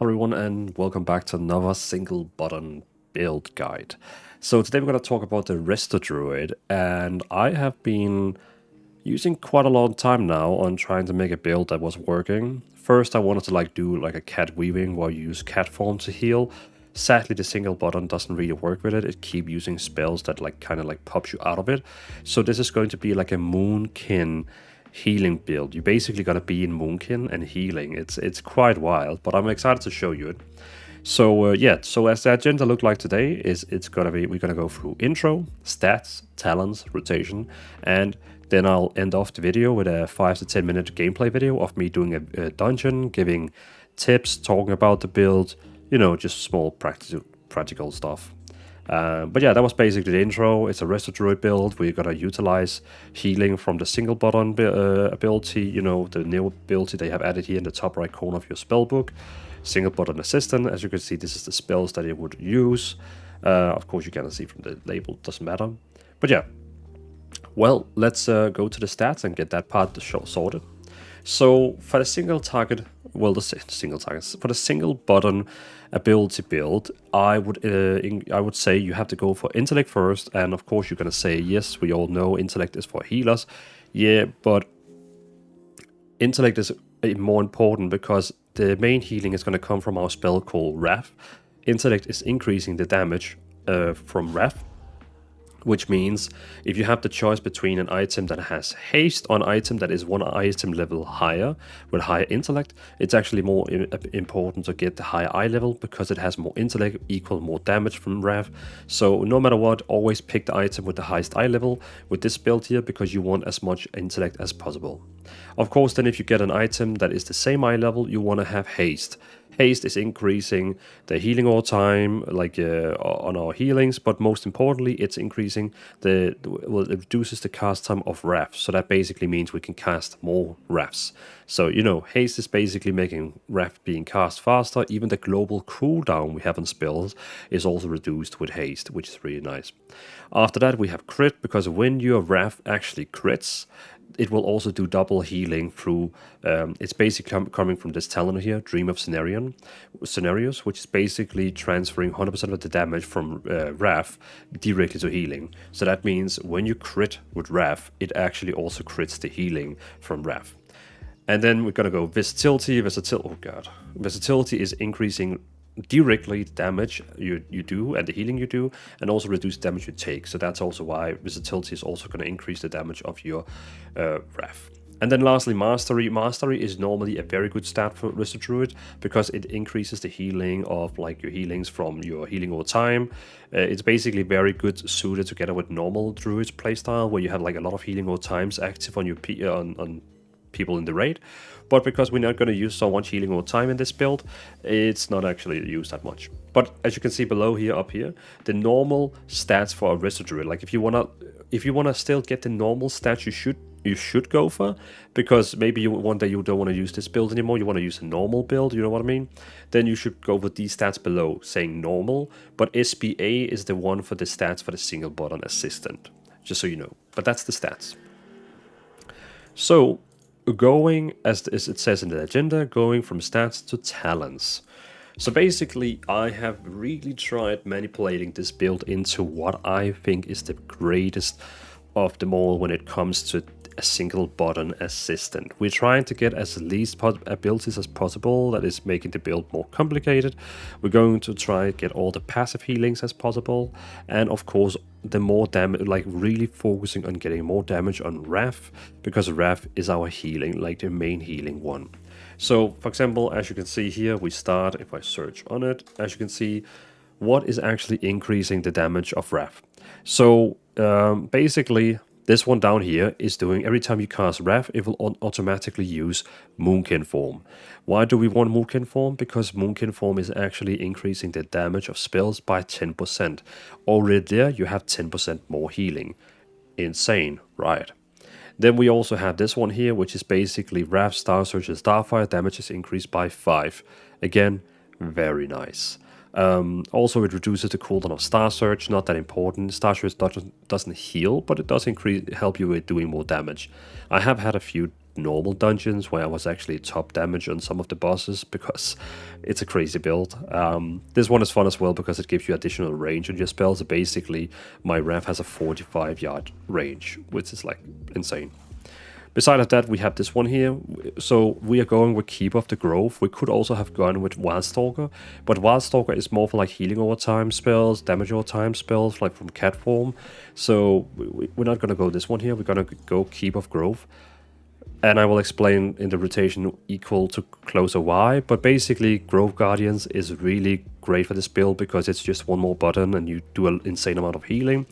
Hello everyone and welcome back to another single button build guide. So today we're going to talk about the Resto Druid, and I have been using quite a long time now on trying to make a build that was working. First I wanted to do a cat weaving where you use cat form to heal. Sadly the single button doesn't really work with it. It keeps using spells that kind of pops you out of it. So this is going to be like a Moonkin healing build. You basically gotta be in Moonkin and healing. It's quite wild, but I'm excited to show you it. So so as the agenda look like today is we're gonna go through intro, stats, talents, rotation, and then I'll end off the video with a 5 to 10 minute gameplay video of me doing a dungeon, giving tips, talking about the build, just small practical stuff. But yeah, that was basically the intro. It's a Resto Druid build. We're gonna utilize healing from the single button ability, the new ability they have added here in the top right corner of your spell book. Single button assistant. As you can see, this is the spells that it would use. Of course, you can see from the label, doesn't matter. But yeah, well, let's go to the stats and get that part sorted. So for the single target, for the single button ability build, I would say you have to go for intellect first, and of course you're gonna say yes. We all know intellect is for healers, yeah, but intellect is more important because the main healing is gonna come from our spell called Wrath. Intellect is increasing the damage from Wrath, which means if you have the choice between an item that has haste or an item that is one item level higher with higher intellect, it's actually more important to get the higher eye level because it has more intellect equal more damage from Wrath. So no matter what, always pick the item with the highest eye level with this build here because you want as much intellect as possible. Of course, then if you get an item that is the same eye level, you want to have haste. Haste is increasing the healing all time, on our healings, but most importantly, it's increasing it reduces the cast time of Wrath. So that basically means we can cast more Wraths. So, haste is basically making Wrath being cast faster. Even the global cooldown we have on spells is also reduced with haste, which is really nice. After that, we have crit, because when your Wrath actually crits, it will also do double healing through, it's basically coming from this talent here, Dream of Scenarios, which is basically transferring 100% of the damage from Wrath directly to healing. So that means when you crit with Wrath, it actually also crits the healing from Wrath. And then we're gonna go Versatility. Versatility is increasing directly the damage you do and the healing you do, and also reduce damage you take. So that's also why versatility is also going to increase the damage of your Wrath. And then lastly, Mastery. Mastery is normally a very good stat for Resto Druid because it increases the healing of your healings from your healing over time. It's basically very good suited together with normal Druid playstyle where you have a lot of healing over times active on your on people in the raid. But because we're not going to use so much healing all time in this build, it's not actually used that much. But as you can see below here, up here, the normal stats for a Resto Druid, if you wanna still get the normal stats, you should go for, because maybe one day you don't want to use this build anymore, you want to use a normal build, you know what I mean? Then you should go with these stats below, saying normal, but SBA is the one for the stats for the single button assistant, just so you know. But that's the stats. So, going, as it says in the agenda, going from stats to talents. So basically, I have really tried manipulating this build into what I think is the greatest of them all when it comes to a single button assistant. We're trying to get as least abilities as possible, that is making the build more complicated. We're going to try to get all the passive healings as possible, and of course the more damage, really focusing on getting more damage on Wrath, because Wrath is our healing, the main healing one. So for example, as you can see here, we start, if I search on it, as you can see, what is actually increasing the damage of Wrath. So basically, this one down here is doing, every time you cast Wrath, it will automatically use Moonkin form. Why do we want Moonkin form? Because Moonkin form is actually increasing the damage of spells by 10%. Already there, you have 10% more healing. Insane, right? Then we also have this one here, which is basically Wrath, Star Search, and Starfire damage is increased by 5. Again, very nice. Also, it reduces the cooldown of Star Search, not that important. Star Search doesn't heal, but it does help you with doing more damage. I have had a few normal dungeons where I was actually top damage on some of the bosses because it's a crazy build. This one is fun as well because it gives you additional range on your spells. So basically, my Rev has a 45-yard range, which is like insane. Besides that, we have this one here. So we are going with Keep of the Grove. We could also have gone with Wildstalker, but Wildstalker is more for like healing over time spells, damage over time spells, like from cat form. So we're not going to go this one here. We're going to go Keep of Grove. And I will explain in the rotation equal to closer why. But basically, Grove Guardians is really great for this build because it's just one more button and you do an insane amount of healing.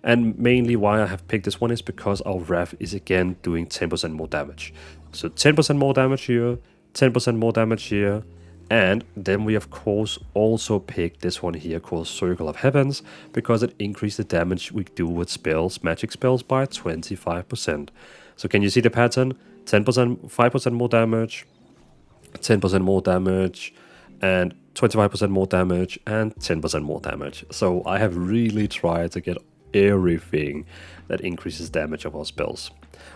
And mainly why I have picked this one is because our Rev is again doing 10% more damage. So 10% more damage here, 10% more damage here. And then we of course also picked this one here called Circle of Heavens because it increases the damage we do with spells, magic spells by 25%. So can you see the pattern? 10%, 5% more damage, 10% more damage, and 25% more damage, and 10% more damage. So I have really tried to get everything that increases damage of our spells.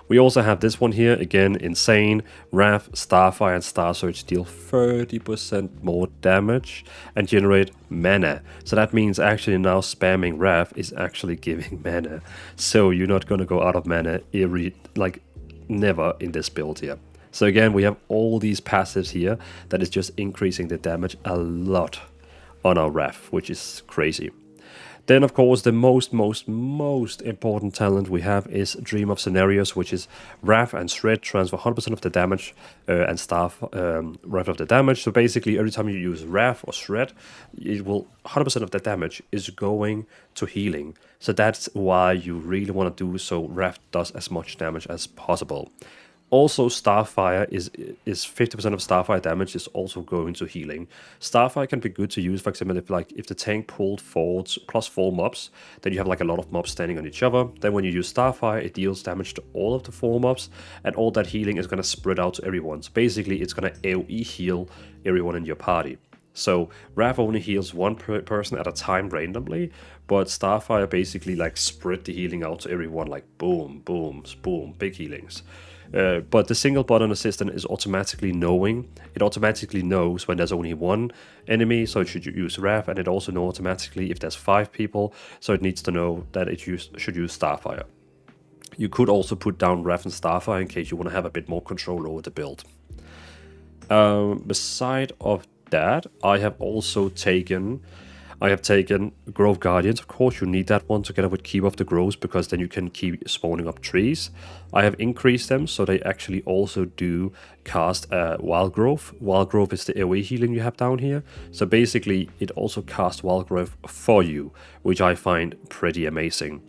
We also have this one here, again, insane. Wrath, Starfire, and Star Surge deal 30% more damage and generate mana. So that means actually now spamming Wrath is actually giving mana. So you're not gonna go out of mana never in this build here. So again, we have all these passives here that is just increasing the damage a lot on our Wrath, which is crazy. Then, of course, the most important talent we have is Dream of Scenarios, which is Wrath and Shred transfer 100% of the damage and Staff Wrath of the damage. So basically, every time you use Wrath or Shred, it will 100% of the damage is going to healing. So that's why you really want to do so Wrath does as much damage as possible. Also, Starfire is 50% of Starfire damage is also going to healing. Starfire can be good to use, for example, if the tank pulled forwards plus 4 mobs, then you have like a lot of mobs standing on each other. Then when you use Starfire, it deals damage to all of the 4 mobs, and all that healing is going to spread out to everyone. So basically, it's going to AoE heal everyone in your party. So Wrath only heals one person at a time randomly, but Starfire basically like spread the healing out to everyone, like boom, boom, boom, big healings. But the single button assistant is automatically knowing. It automatically knows when there's only one enemy, so it should use Wrath, and it also knows automatically if there's 5 people, so it needs to know that it should use Starfire. You could also put down Wrath and Starfire in case you want to have a bit more control over the build. Beside of that, I have taken Grove Guardians. Of course, you need that one together with Keep of the Groves because then you can keep spawning up trees. I have increased them so they actually also do cast Wild Growth. Wild Growth is the AoE healing you have down here. So basically, it also casts Wild Growth for you, which I find pretty amazing.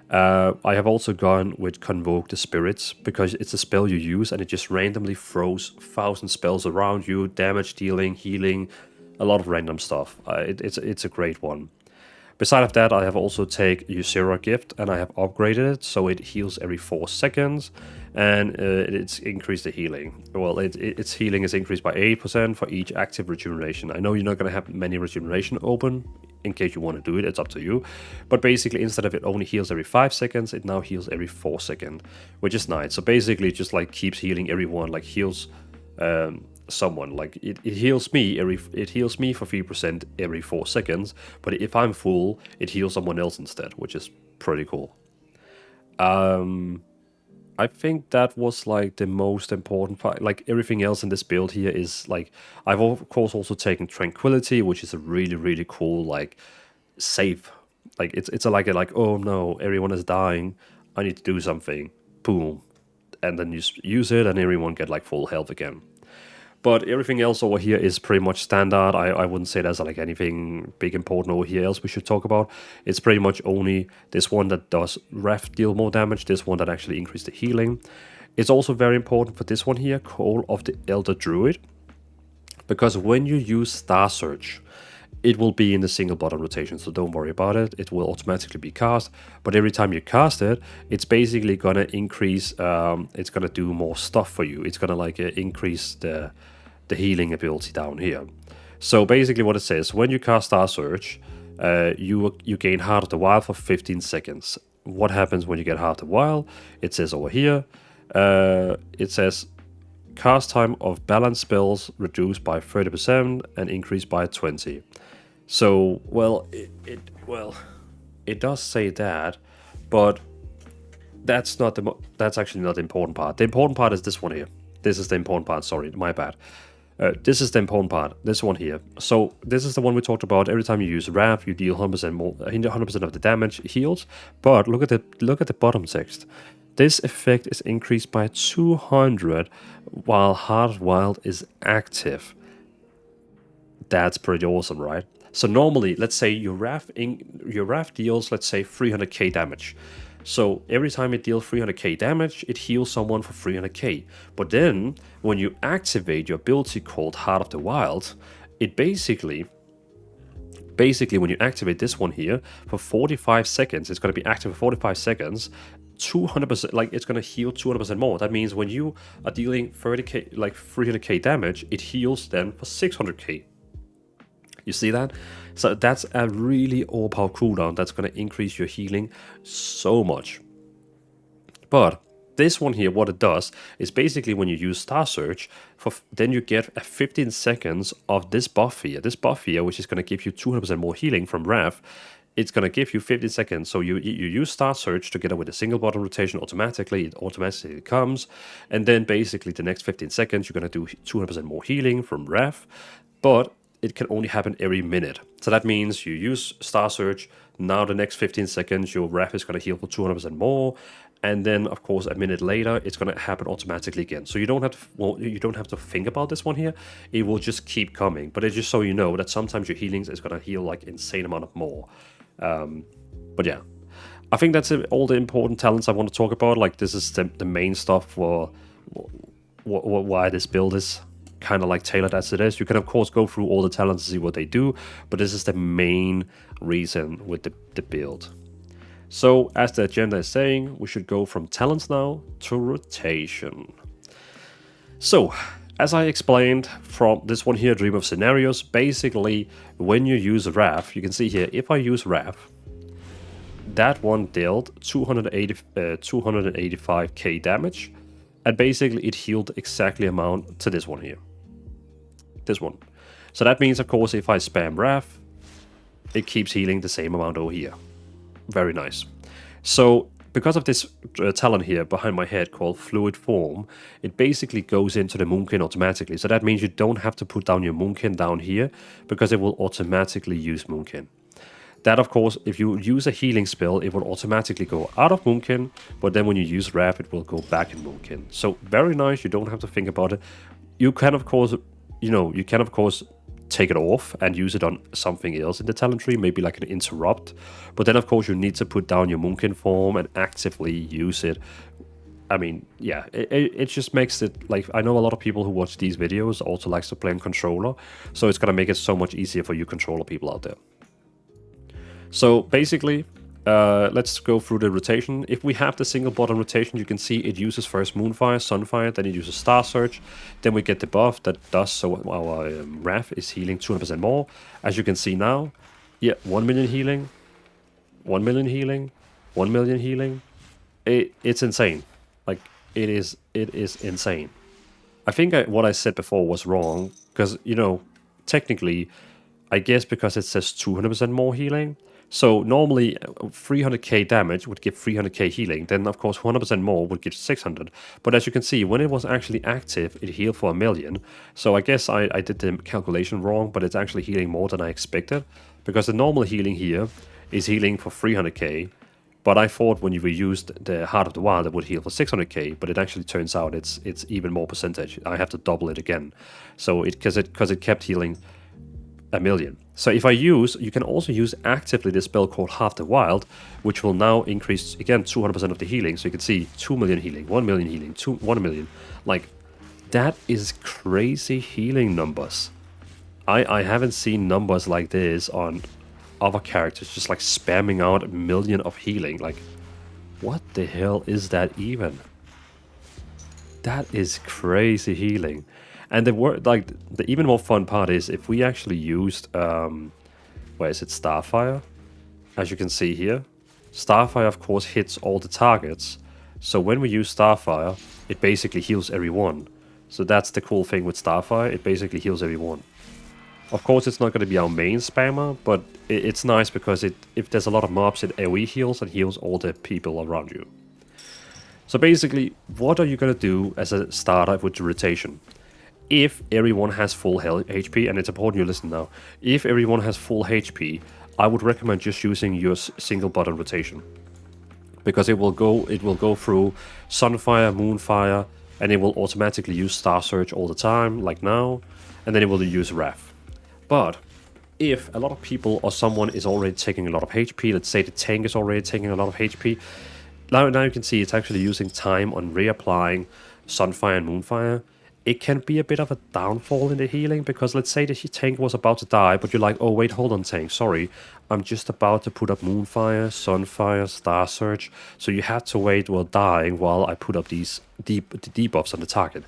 I have also gone with Convoke the Spirits because it's a spell you use and it just randomly throws 1,000 spells around you, damage dealing, healing, a lot of random stuff. It's a great one. Beside of that, I have also taken Ysera Gift and I have upgraded it so it heals every 4 seconds and it's increased the healing. Well, its healing is increased by 8% for each active regeneration. I know you're not going to have many regeneration open in case you want to do it, it's up to you. But basically, instead of it only heals every 5 seconds, it now heals every 4 seconds, which is nice. So basically, it just like keeps healing everyone, like heals someone. Like it heals me for 3% every 4 seconds, but if I'm full, it heals someone else instead, which is pretty cool. I think that was like the most important part. Like everything else in this build here is like, I've of course also taken Tranquility, which is a really cool like save. Like it's like oh no, everyone is dying, I need to do something. Boom, and then you use it, and everyone get like full health again. But everything else over here is pretty much standard. I wouldn't say there's like anything big important over here else we should talk about. It's pretty much only this one that does Wrath deal more damage, this one that actually increases the healing. It's also very important for this one here, Call of the Elder Druid. Because when you use Star Search, it will be in the single button rotation, so don't worry about it. It will automatically be cast, but every time you cast it, it's basically gonna increase, it's gonna do more stuff for you. It's gonna like increase the healing ability down here. So basically what it says, when you cast Star Search, you gain Heart of the Wild for 15 seconds. What happens when you get Heart of the Wild? It says over here, It says cast time of balanced spells reduced by 30% and increased by 20. So, well, it does say that, but that's not that's actually not the important part. The important part is this one here. This is the important part. Sorry, my bad. This is the important part. This one here. So this is the one we talked about. Every time you use Wrath, you deal 100% more, 100% of the damage heals. But look at the bottom text. This effect is increased by 200 while Heart of Wild is active. That's pretty awesome, right? So normally, let's say your Wrath deals, let's say 300k damage. So every time it deals 300k damage, it heals someone for 300k. But then, when you activate your ability called Heart of the Wild, it basically when you activate this one here, for 45 seconds, it's going to be active for 45 seconds, 200%, like it's going to heal 200% more. That means when you are dealing 30k, like 300k damage, it heals then for 600k. You see that? So that's a really overpowered cooldown that's going to increase your healing so much. But this one here, what it does is basically when you use Star Surge, then you get a 15 seconds of this buff here. This buff here, which is going to give you 200% more healing from Wrath, it's going to give you 15 seconds. So you use Star Surge together with a single button rotation automatically. It automatically comes. And then basically the next 15 seconds, you're going to do 200% more healing from Wrath. But it can only happen every minute. So that means you use Star Surge, now the next 15 seconds your Wrath is going to heal for 200% more, and then of course a minute later it's going to happen automatically again. So you don't have to think about this one here. It will just keep coming. But it's just so you know that sometimes your healings is going to heal like insane amount of more. But yeah, I think that's all the important talents I want to talk about. Like this is the main stuff for why this build is kind of like tailored as it is. You can of course go through all the talents and see what they do, but this is the main reason with the build. So as the agenda is saying, we should go from talents now to rotation. So as I explained from this one here, Dream of Scenarios, basically when you use Wrath, you can see here, if I use Wrath, that one dealt 285k damage, and basically it healed exactly amount to this one here. This one. So that means, of course, if I spam Wrath, it keeps healing the same amount over here. Very nice. So because of this talent here behind my head called Fluid Form, it basically goes into the Moonkin automatically. So that means you don't have to put down your Moonkin down here, because it will automatically use Moonkin. That, of course, if you use a healing spell, it will automatically go out of Moonkin, but then when you use Wrath, it will go back in Moonkin. So very nice, you don't have to think about it. You can, of course, take it off and use it on something else in the talent tree, maybe like an interrupt. But then, of course, you need to put down your Moonkin form and actively use it. I mean, yeah, it just makes it, like, I know a lot of people who watch these videos also likes to play on controller, so it's going to make it so much easier for you controller people out there. So basically, let's go through the rotation. If we have the single button rotation, you can see it uses first Moonfire, Sunfire, then it uses Star Surge. Then we get the buff that does so our Wrath is healing 200% more. As you can see now, yeah, 1 million healing, 1 million healing, 1 million healing. It's insane. Like, it is insane. I think what I said before was wrong, because, you know, technically, I guess because it says 200% more healing. So normally 300k damage would give 300k healing. Then of course 100% more would give 600. But as you can see, when it was actually active, it healed for 1 million. So I guess I did the calculation wrong, but it's actually healing more than I expected. Because the normal healing here is healing for 300k. But I thought when you reused the Heart of the Wild, it would heal for 600k. But it actually turns out it's even more percentage. I have to double it again. So because it kept healing 1 million. So if you can also use actively this spell called Heart of the Wild, which will now increase, again, 200% of the healing. So you can see 2 million healing, 1 million healing, 1 million. Like, that is crazy healing numbers. I haven't seen numbers like this on other characters, just like spamming out 1 million of healing. Like, what the hell is that even? That is crazy healing. And the even more fun part is if we actually used, where is it, Starfire? As you can see here, Starfire of course hits all the targets. So when we use Starfire, it basically heals everyone. So that's the cool thing with Starfire, it basically heals everyone. Of course, it's not going to be our main spammer, but it's nice because if there's a lot of mobs, it AoE heals and heals all the people around you. So basically, what are you going to do as a starter with the rotation? If everyone has full HP, and it's important you listen now, if everyone has full HP, I would recommend just using your single button rotation. Because it will go through Sunfire, Moonfire, and it will automatically use Star Surge all the time, like now, and then it will use Wrath. But if a lot of people or someone is already taking a lot of HP, let's say the tank is already taking a lot of HP, now you can see it's actually using time on reapplying Sunfire and Moonfire. It can be a bit of a downfall in the healing, because let's say the tank was about to die, but you're like, oh wait, hold on tank, sorry, I'm just about to put up Moonfire, Sunfire, Star Surge, so you had to wait while dying while I put up these debuffs on the target.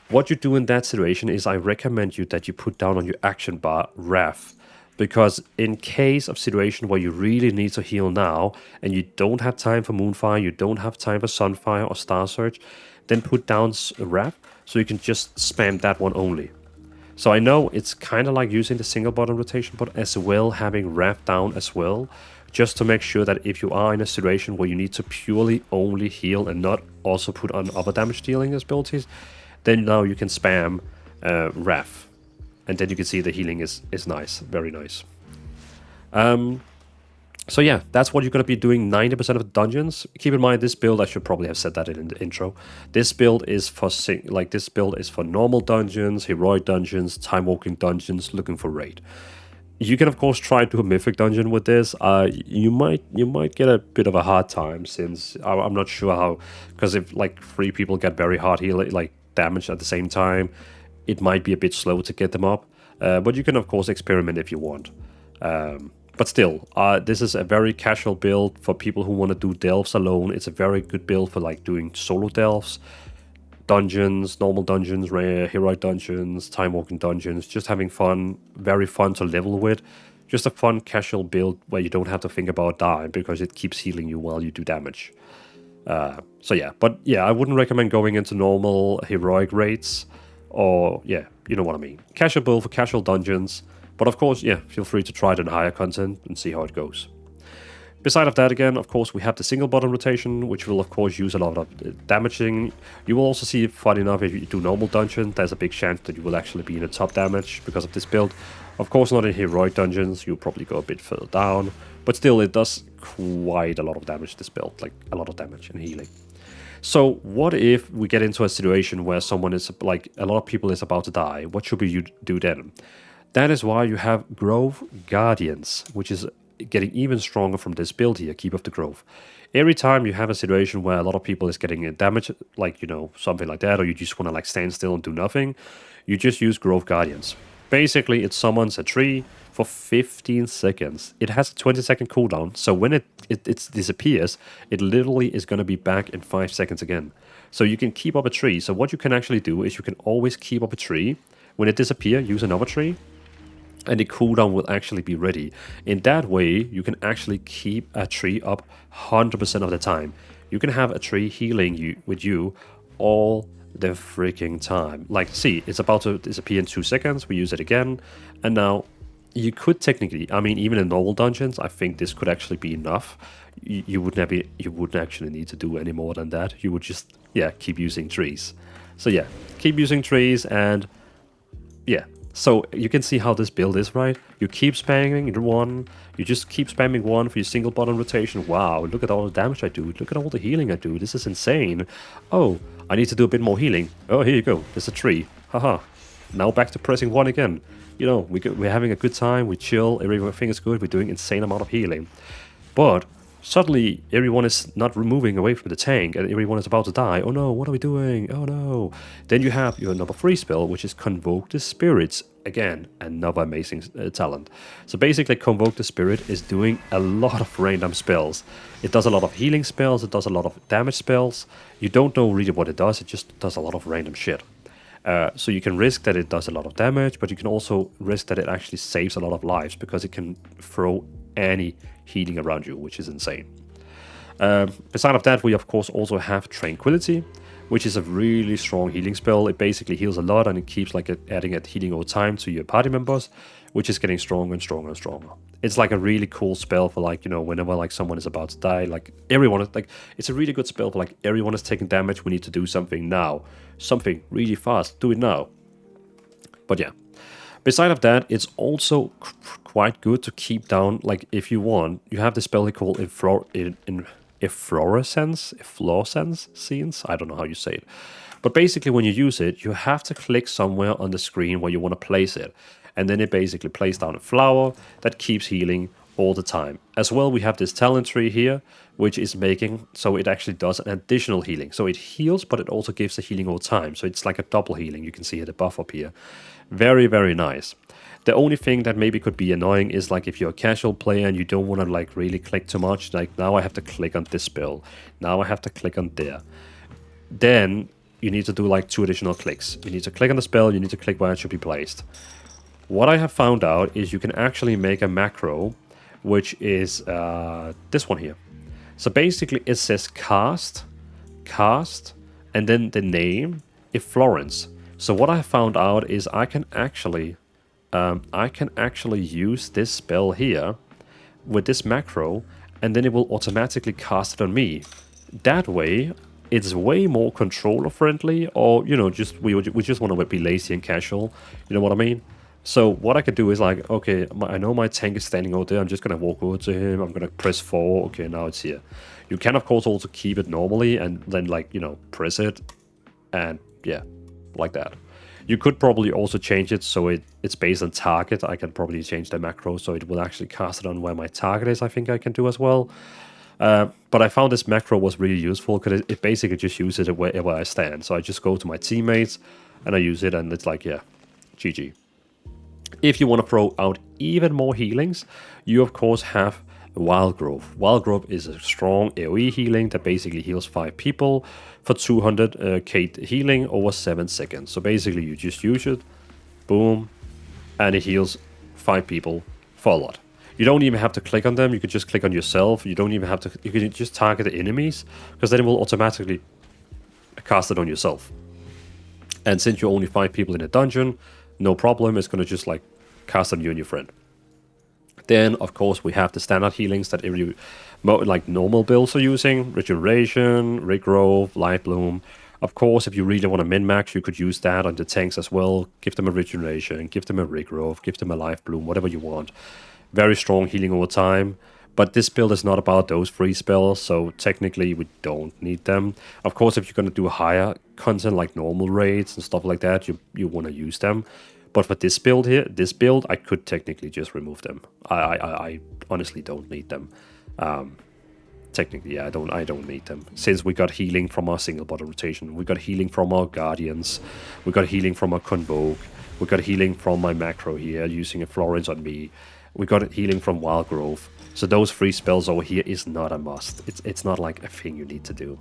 What you do in that situation is I recommend you that you put down on your action bar Wrath, because in case of situation where you really need to heal now and you don't have time for Moonfire, you don't have time for Sunfire or Star Surge, then put down Wrath so you can just spam that one only. So I know it's kind of like using the single button rotation, but as well having Wrath down as well, just to make sure that if you are in a situation where you need to purely only heal and not also put on other damage dealing abilities, then now you can spam Wrath. And then you can see the healing is nice, very nice. So yeah, that's what you're going to be doing 90% of the dungeons. Keep in mind, this build, I should probably have said that in the intro. This build is for normal dungeons, heroic dungeons, time walking dungeons, looking for raid. You can of course try to do a mythic dungeon with this. You might get a bit of a hard time, since I'm not sure how, because if like 3 people get very hard heal like damage at the same time, it might be a bit slow to get them up. But you can of course experiment if you want. But still, this is a very casual build for people who want to do delves alone. It's a very good build for like doing solo delves, dungeons, normal dungeons, rare, heroic dungeons, time walking dungeons, just having fun, very fun to level with. Just a fun casual build where you don't have to think about dying because it keeps healing you while you do damage. So yeah, but yeah, I wouldn't recommend going into normal heroic raids, or yeah, you know what I mean. Casual build for casual dungeons. But of course, yeah, feel free to try it in higher content and see how it goes. Beside of that, again, of course, we have the single button rotation, which will of course use a lot of damaging. You will also see, funny enough, if you do normal dungeon, there's a big chance that you will actually be in a top damage because of this build. Of course, not in heroic dungeons, you'll probably go a bit further down, but still, it does quite a lot of damage, this build, like a lot of damage and healing. So what if we get into a situation where someone is, like, a lot of people is about to die? What should we do then? That is why you have Grove Guardians, which is getting even stronger from this build here, Keep of the Grove. Every time you have a situation where a lot of people is getting damage, like, you know, something like that, or you just want to like stand still and do nothing, you just use Grove Guardians. Basically, it summons a tree for 15 seconds. It has a 20-second cooldown, so when it disappears, it literally is going to be back in 5 seconds again. So you can keep up a tree. So what you can actually do is you can always keep up a tree. When it disappears, use another tree, and the cooldown will actually be ready. In that way, you can actually keep a tree up 100% of the time. You can have a tree healing you with you all the freaking time. Like, see, it's about to disappear in 2 seconds. We use it again, and now you could technically, I mean, even in normal dungeons, I think this could actually be enough. You wouldn't actually need to do any more than that. You would just, yeah, keep using trees. So yeah, keep using trees, and yeah. So you can see how this build is, right? You keep spamming the 1, you just keep spamming 1 for your single button rotation. Wow, look at all the damage I do, look at all the healing I do, this is insane. Oh, I need to do a bit more healing. Oh, here you go, there's a tree, haha. Now back to pressing 1 again. You know, we're having a good time, we chill, everything is good, we're doing insane amount of healing. But suddenly, everyone is not moving away from the tank, and everyone is about to die. Oh no, what are we doing? Oh no. Then you have your number 3 spell, which is Convoke the Spirits. Again, another amazing talent. So basically, Convoke the Spirit is doing a lot of random spells. It does a lot of healing spells, it does a lot of damage spells. You don't know really what it just does a lot of random shit. So you can risk that it does a lot of damage, but you can also risk that it actually saves a lot of lives, because it can throw any healing around you, which is insane. Beside of that, we of course also have Tranquility, which is a really strong healing spell. It basically heals a lot, and it keeps like adding a healing over time to your party members, which is getting stronger and stronger and stronger. It's like a really cool spell for like, you know, whenever like someone is about to die, like everyone is like, it's a really good spell for like everyone is taking damage. We need to do something now, something really fast. Do it now. But yeah. Beside of that, it's also quite good to keep down, like if you want, you have this spell called efflorescence scenes. I don't know how you say it. But basically when you use it, you have to click somewhere on the screen where you want to place it. And then it basically plays down a flower that keeps healing all the time. As well, we have this talent tree here, which is making, so it actually does an additional healing. So it heals, but it also gives the healing all the time. So it's like a double healing. You can see the buff up here. Very, very nice. The only thing that maybe could be annoying is like if you're a casual player and you don't want to like really click too much, like now I have to click on this spell, now I have to click on there. Then you need to do like 2 additional clicks. You need to click on the spell, you need to click where it should be placed. What I have found out is you can actually make a macro, which is this one here. So basically it says cast, and then the name, Florence. So what I found out is I can actually use this spell here with this macro, and then it will automatically cast it on me. That way, it's way more controller friendly, or you know, just we just want to be lazy and casual. You know what I mean? So what I could do is like, okay, I know my tank is standing out there. I'm just gonna walk over to him. I'm gonna press 4. Okay, now it's here. You can of course also keep it normally and then like, you know, press it, and yeah, like that. You could probably also change it so it's based on target. I can probably change the macro so it will actually cast it on where my target is. I think I can do as well. But I found this macro was really useful because it basically just uses it wherever I stand. So I just go to my teammates and I use it, and it's like, yeah, GG. If you want to throw out even more healings, you of course have Wild Growth. Wild Growth is a strong AoE healing that basically heals 5 people for 200k healing over 7 seconds. So basically you just use it, boom, and it heals 5 people for a lot. You don't even have to click on them, you can just click on yourself. You don't even have to, you can just target the enemies, because then it will automatically cast it on yourself. And since you're only 5 people in a dungeon, no problem, it's going to just like cast on you and your friend. Then, of course, we have the standard healings that every like normal builds are using. Regeneration, Regrowth, Light Bloom. Of course, if you really want to min-max, you could use that on the tanks as well. Give them a Regeneration, give them a Regrowth, give them a Life Bloom, whatever you want. Very strong healing over time. But this build is not about those free spells, so technically we don't need them. Of course, if you're going to do higher content like normal raids and stuff like that, you want to use them. But for this build here, I could technically just remove them. I honestly don't need them. Technically, yeah, I don't need them. Since we got healing from our single bottle rotation, we got healing from our Guardians, we got healing from our Convoke, we got healing from my macro here, using a Florence on me. We got healing from Wild Growth. So those 3 spells over here is not a must. It's not like a thing you need to do.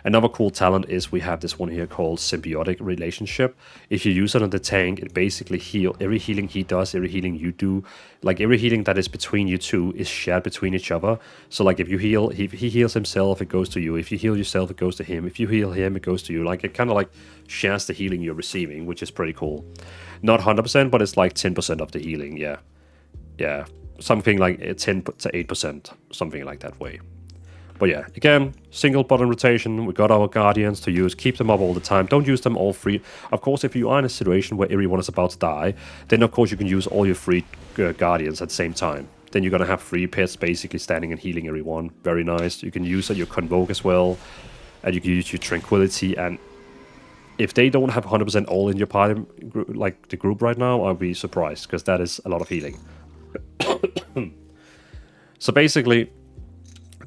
Another cool talent is we have this one here called Symbiotic Relationship. If you use it on the tank, it basically every healing he does, every healing you do, like every healing that is between you two is shared between each other. So like if you heal, if he heals himself, it goes to you. If you heal yourself, it goes to him. If you heal him, it goes to you. Like it kind of like shares the healing you're receiving, which is pretty cool. Not 100%, but it's like 10% of the healing, yeah. Yeah, something like 10 to 8%, something like that way. But yeah, again, single button rotation. We got our Guardians to use. Keep them up all the time. Don't use them all free. Of course, if you are in a situation where everyone is about to die, then of course you can use all your free Guardians at the same time. Then you're going to have 3 pets basically standing and healing everyone. Very nice. You can use your Convoke as well. And you can use your Tranquility. And if they don't have 100% all in your party, like the group right now, I'll be surprised, because that is a lot of healing. So basically,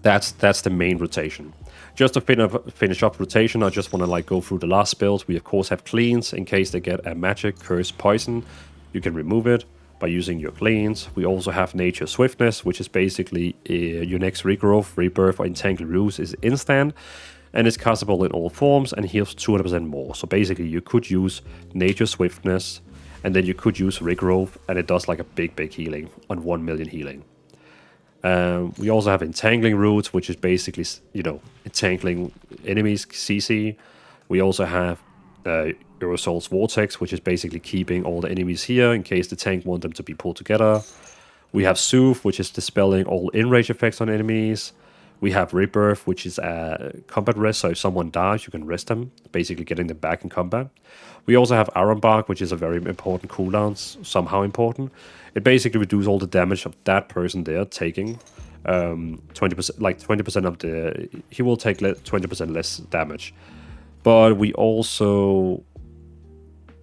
that's the main rotation. Just to finish up rotation, I just want to like go through the last spells. We of course have cleans in case they get a magic, curse, poison. You can remove it by using your cleans. We also have nature swiftness, which is basically your next regrowth, rebirth, or entangle roots is instant, and it's castable in all forms and heals 200% more. So basically, you could use nature swiftness, and then you could use regrowth, and it does like a big healing on 1 million healing. We also have entangling roots, which is basically, you know, entangling enemies, CC. We also have Aerosol's Vortex, which is basically keeping all the enemies here in case the tank want them to be pulled together. We have Soothe, which is dispelling all in-range effects on enemies. We have Rebirth, which is a combat rest, so if someone dies, you can rest them, basically getting them back in combat. We also have Iron Bark, which is a very important cooldown, somehow important. It basically reduces all the damage of that person there taking 20%, like 20% of the... He will take 20% less damage. But we also...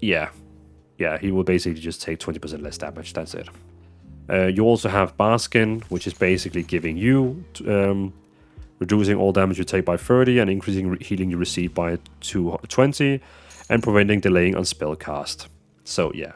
Yeah, he will basically just take 20% less damage, that's it. You also have Baskin, which is basically giving you... reducing all damage you take by 30 and increasing healing you receive by 20 and preventing delaying on spell cast. So yeah,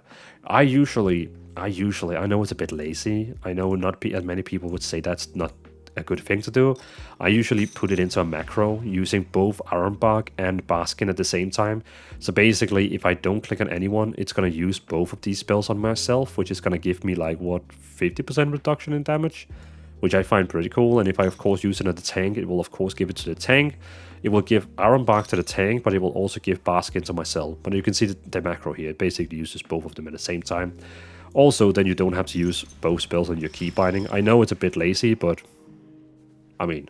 I know it's a bit lazy. I know not as many people would say that's not a good thing to do. I usually put it into a macro using both Iron Bark and Baskin at the same time. So basically, if I don't click on anyone, it's going to use both of these spells on myself, which is going to give me like, what, 50% reduction in damage? Which I find pretty cool, and if I of course use it at the tank, it will of course give it to the tank. It will give Iron Bark to the tank, but it will also give Baskin to myself. But you can see the macro here, it basically uses both of them at the same time. Also, then you don't have to use both spells on your key binding. I know it's a bit lazy, but I mean,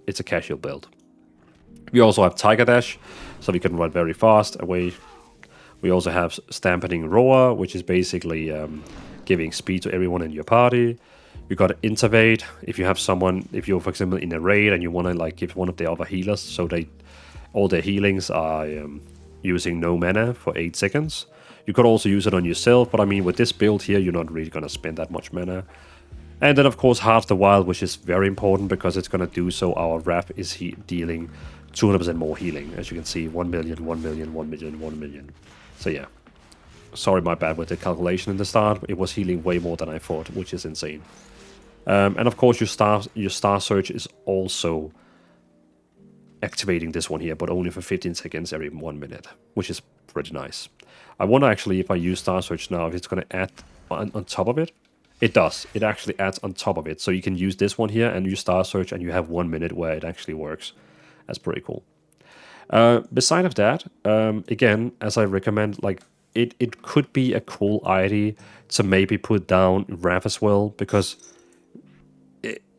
it's a casual build. We also have Tiger Dash, so we can run very fast away. We also have Stampeding Roar, which is basically giving speed to everyone in your party. You got Intervade. If you have someone, if you're for example in a raid and you want to like give one of the other healers, so all their healings are using no mana for 8 seconds. You could also use it on yourself, but I mean with this build here, you're not really gonna spend that much mana. And then of course Half the Wild, which is very important because it's gonna do so our Wrath is dealing 200% more healing. As you can see, 1 million, 1 million, 1 million, 1 million. So yeah. Sorry, my bad with the calculation in the start. It was healing way more than I thought, which is insane. And of course, your star search is also activating this one here, but only for 15 seconds every 1 minute, which is pretty nice. I wonder actually if I use star search now, if it's going to add on top of it. It does. It actually adds on top of it. So you can use this one here and use star search, and you have 1 minute where it actually works. That's pretty cool. Beside of that, again, as I recommend, like it could be a cool idea to maybe put down Wrath as well, because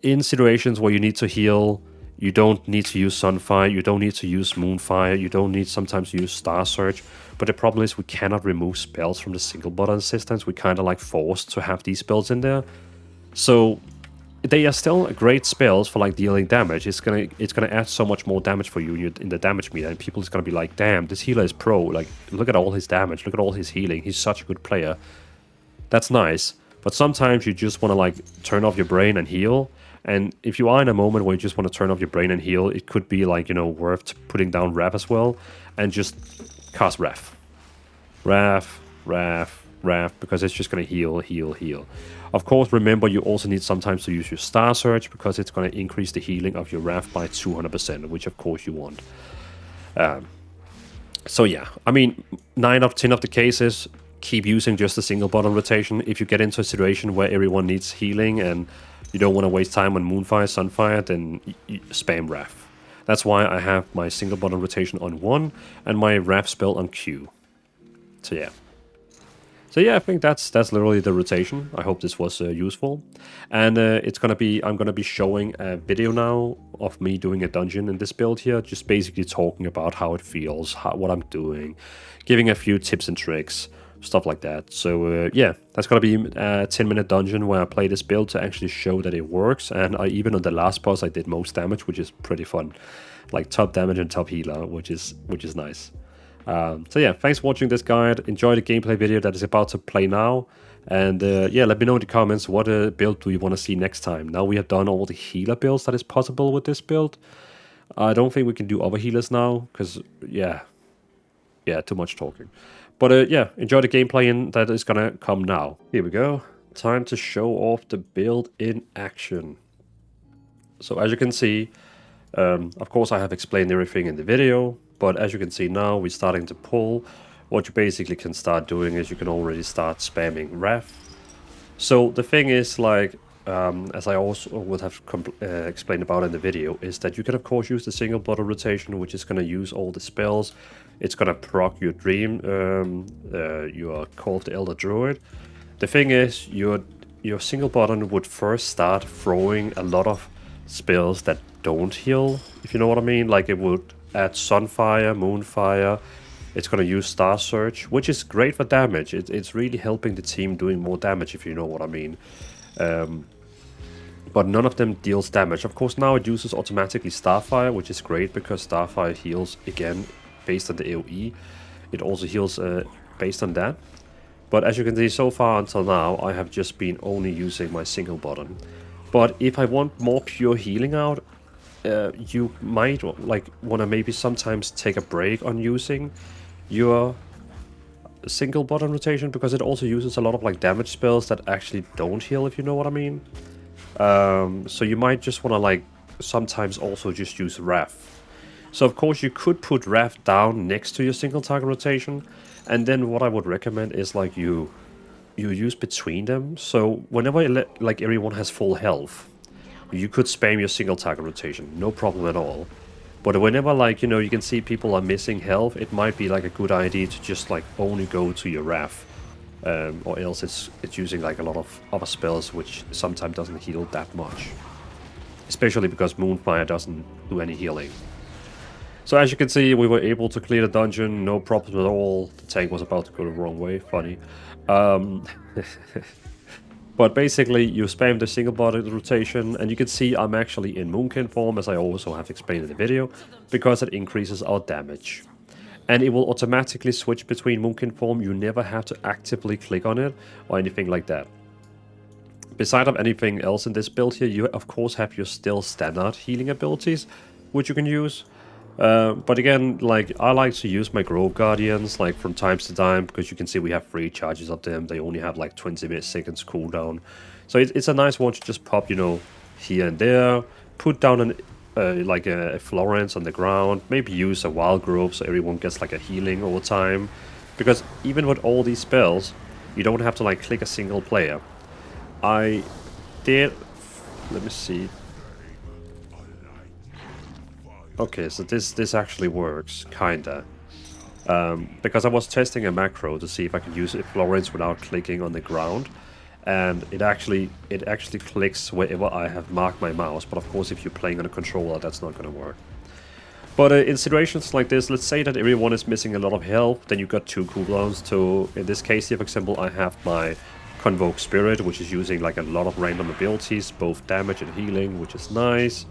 in situations where you need to heal, you don't need to use Sunfire, you don't need to use Moonfire, you don't need sometimes to use Star Search. But the problem is we cannot remove spells from the single button systems. We kind of like forced to have these spells in there. So they are still great spells for like dealing damage. It's gonna add so much more damage for you in the damage meter, and people is gonna be like, damn, this healer is pro. Like, look at all his damage, look at all his healing. He's such a good player. That's nice. But sometimes you just want to like turn off your brain and heal. And if you are in a moment where you just want to turn off your brain and heal, it could be like, you know, worth putting down Wrath as well and just cast Wrath. Wrath, because it's just going to heal. Of course, remember you also need sometimes to use your Star Search because it's going to increase the healing of your Wrath by 200%, which of course you want. So yeah, I mean, 9 out of 10 of the cases, keep using just a single button rotation. If you get into a situation where everyone needs healing and you don't want to waste time on Moonfire, Sunfire, then spam Wrath. That's why I have my single button rotation on 1 and my Wrath spell on Q. So yeah, I think that's literally the rotation. I hope this was useful. And I'm gonna be showing a video now of me doing a dungeon in this build here, just basically talking about how it feels, what I'm doing, giving a few tips and tricks, stuff like that. So yeah, that's gonna be a 10-minute dungeon where I play this build to actually show that it works. And even on the last boss I did most damage, which is pretty fun, like top damage and top healer, which is nice. So yeah, thanks for watching this guide. Enjoy the gameplay video that is about to play now. And yeah, let me know in the comments what build do you want to see next time. Now we have done all the healer builds that is possible with this build. I don't think we can do other healers now, because yeah, too much talking. But yeah, enjoy the gameplay and that is gonna come now. Here we go. Time to show off the build in action. So as you can see, of course I have explained everything in the video, but as you can see now, we're starting to pull. What you basically can start doing is you can already start spamming Wrath. So the thing is, like, as I also would have explained about in the video, is that you can of course use the single bottle rotation, which is going to use all the spells. It's going to proc your dream, your Call of the Elder Druid. The thing is, your single button would first start throwing a lot of spells that don't heal, if you know what I mean. Like it would add Sunfire, Moonfire. It's going to use Star Surge, which is great for damage. It's really helping the team doing more damage, if you know what I mean. But none of them deals damage. Of course, now it uses automatically Starfire, which is great because Starfire heals again based on the AoE. It also heals based on that. But as you can see, so far until now, I have just been only using my single button. But if I want more pure healing out, you might like want to maybe sometimes take a break on using your single button rotation, because it also uses a lot of like damage spells that actually don't heal, if you know what I mean. So you might just want to like sometimes also just use Wrath. So of course you could put Wrath down next to your single target rotation, and then what I would recommend is like you use between them. So whenever like everyone has full health, you could spam your single target rotation, no problem at all. But whenever like, you know, you can see people are missing health, it might be like a good idea to just like only go to your Wrath. Or else it's using like a lot of other spells which sometimes doesn't heal that much. Especially because Moonfire doesn't do any healing. So as you can see, we were able to clear the dungeon, no problem at all. The tank was about to go the wrong way, funny. But basically, you spam the single button rotation, and you can see I'm actually in Moonkin form, as I also have explained in the video, because it increases our damage. And it will automatically switch between Moonkin form. You never have to actively click on it or anything like that. Beside of anything else in this build here, you of course have your still standard healing abilities, which you can use. But again, like I like to use my Grove Guardians like from time to time, because you can see we have 3 charges of them. They only have like 20 seconds cooldown. So it's a nice one to just pop, you know, here and there. Put down an like a Florence on the ground. Maybe use a Wild Grove so everyone gets like a healing all the time. Because even with all these spells, you don't have to like click a single player. I did... Let me see. Okay, so this actually works, kinda. Because I was testing a macro to see if I could use Florence without clicking on the ground. And it actually clicks wherever I have marked my mouse. But of course, if you're playing on a controller, that's not going to work. But in situations like this, let's say that everyone is missing a lot of health, then you've got 2 cooldowns. To, in this case here, for example, I have my Convoke Spirit, which is using like a lot of random abilities, both damage and healing, which is nice.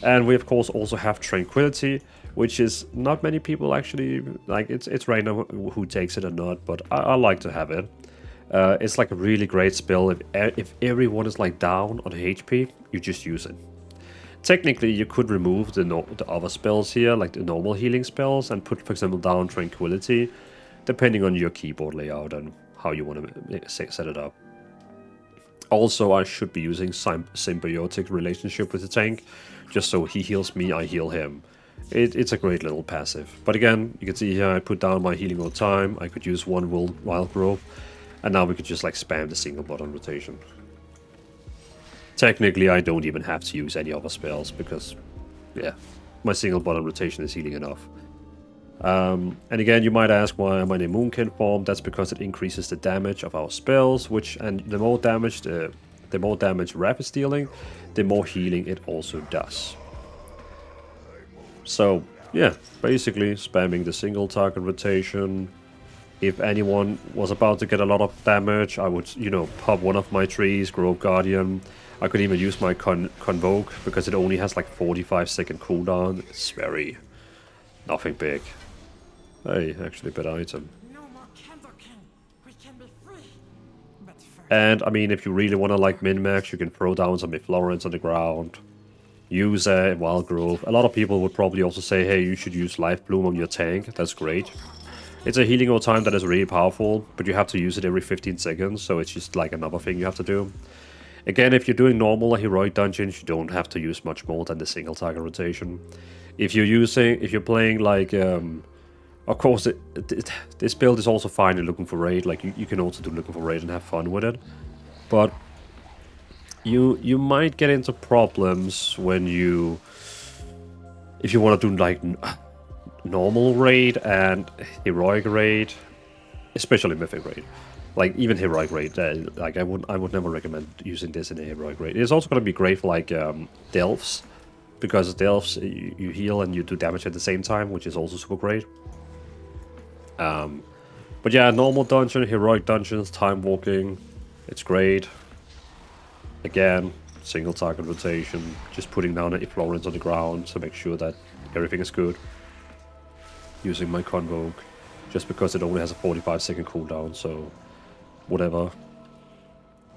And we of course also have Tranquility, which is not many people actually like. It's random who takes it or not, but I like to have it. It's like a really great spell. If everyone is like down on HP, you just use it. Technically, you could remove the other spells here, like the normal healing spells, and put, for example, down Tranquility, depending on your keyboard layout and how you want to set it up. Also, I should be using symbiotic relationship with the tank, just so he heals me, I heal him. It's a great little passive. But again, you can see here I put down my healing all the time. I could use one Wild Grove, and now we could just like spam the single button rotation. Technically, I don't even have to use any other spells because, yeah, my single button rotation is healing enough. And again, you might ask why am I in Moonkin form. That's because it increases the damage of our spells, and the more damage Wrath is dealing, the more healing it also does. So yeah, basically spamming the single target rotation. If anyone was about to get a lot of damage, I would, you know, pop one of my trees, Grove Guardian. I could even use my Convoke, because it only has like 45-second cooldown. It's very... nothing big. Hey, actually better item. And I mean, if you really want to like min-max, you can throw down some Florence on the ground. Use a Wild Grove. A lot of people would probably also say, hey, you should use Life Bloom on your tank. That's great. It's a healing all time that is really powerful, but you have to use it every 15 seconds, so it's just like another thing you have to do. Again, if you're doing normal or heroic dungeons, you don't have to use much more than the single target rotation. If you're playing like, of course, this build is also fine in looking for raid. Like you can also do looking for raid and have fun with it. But you might get into problems when if you want to do like normal raid and heroic raid, especially mythic raid. Like even heroic raid, like I would never recommend using this in a heroic raid. It's also going to be great for like delves, because delves you heal and you do damage at the same time, which is also super great. But yeah, normal dungeon, heroic dungeons, time walking, it's great. Again, single target rotation, just putting down a Florence on the ground to make sure that everything is good. Using my Convoke, just because it only has a 45-second cooldown, so whatever.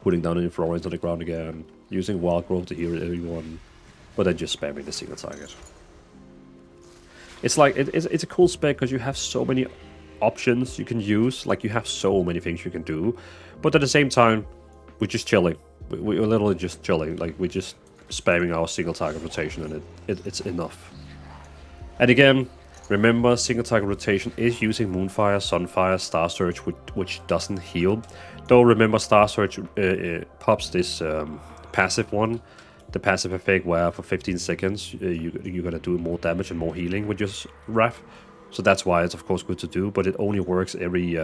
Putting down an Florence on the ground again, using Wild Growth to heal everyone, but then just spamming the single target. It's like, it's a cool spec because you have so many options you can use, like you have so many things you can do, but at the same time, we're just chilling. We're literally just chilling, like we're just spamming our single target rotation and it's enough. And again, remember, single target rotation is using Moonfire, Sunfire, Star Surge, which doesn't heal. Though remember, Star Surge pops this passive one, the passive effect where for 15 seconds you're gonna do more damage and more healing with your Wrath. So that's why it's of course good to do, but it only works every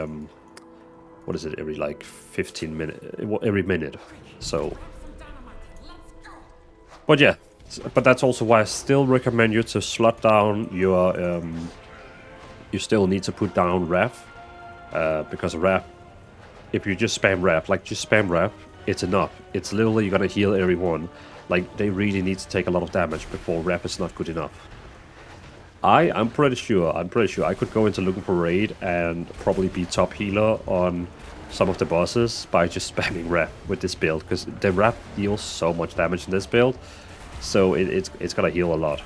what is it? Every like 15 minutes, every minute. So, but yeah. But that's also why I still recommend you to slot down your... you still need to put down Wrath. Because Wrath, if you just spam Wrath, like just spam Wrath, it's enough. It's literally you're gonna heal everyone. Like, they really need to take a lot of damage before Wrath is not good enough. I'm pretty sure I could go into looking for raid and probably be top healer on some of the bosses by just spamming Wrath with this build. Because the Wrath deals so much damage in this build. So it's gonna heal a lot.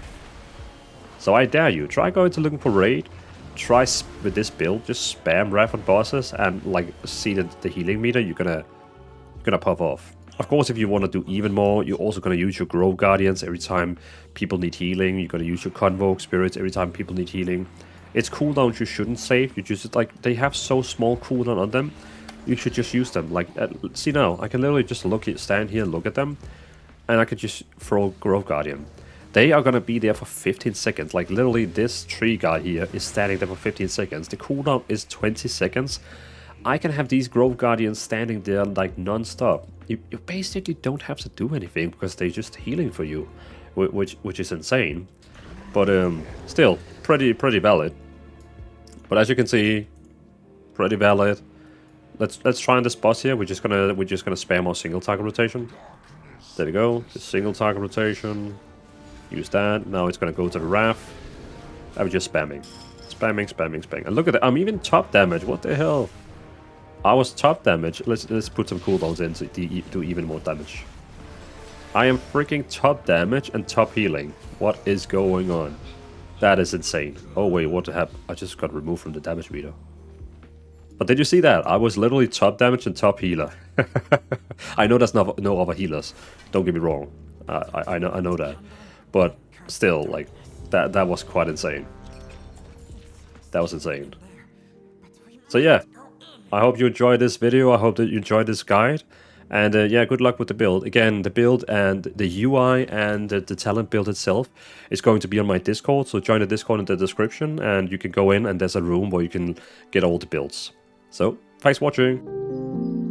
So I dare you, try going to looking for raid, try with this build, just spam Wrath on bosses and like see the healing meter, you're gonna pop off. Of course, if you want to do even more, you're also gonna use your Grove Guardians every time people need healing. You're gonna use your Convoke Spirits every time people need healing. It's cooldowns you shouldn't save. You just like they have so small cooldown on them. You should just use them. Like see now, I can literally just stand here and look at them. And I could just throw Grove Guardian. They are gonna be there for 15 seconds. Like literally this tree guy here is standing there for 15 seconds. The cooldown is 20 seconds. I can have these Grove Guardians standing there like non-stop. You basically don't have to do anything because they're just healing for you. Which is insane. But still, pretty valid. But as you can see, pretty valid. Let's try on this boss here. We're just gonna spam our single target rotation. There we go, the single target rotation, use that, now it's gonna go to the Wrath, I'm just spamming, and look at that, I'm even top damage, what the hell, I was top damage, let's put some cooldowns in to do even more damage. I am freaking top damage and top healing, what is going on? That is insane. Oh wait, what the heck, I just got removed from the damage meter. But did you see that? I was literally top damage and top healer. I know that's not no other healers. Don't get me wrong. I know that. But still, like that was quite insane. That was insane. So yeah, I hope you enjoyed this video. I hope that you enjoyed this guide. And yeah, good luck with the build. Again, the build and the UI and the talent build itself is going to be on my Discord. So join the Discord in the description and you can go in and there's a room where you can get all the builds. So, thanks for watching.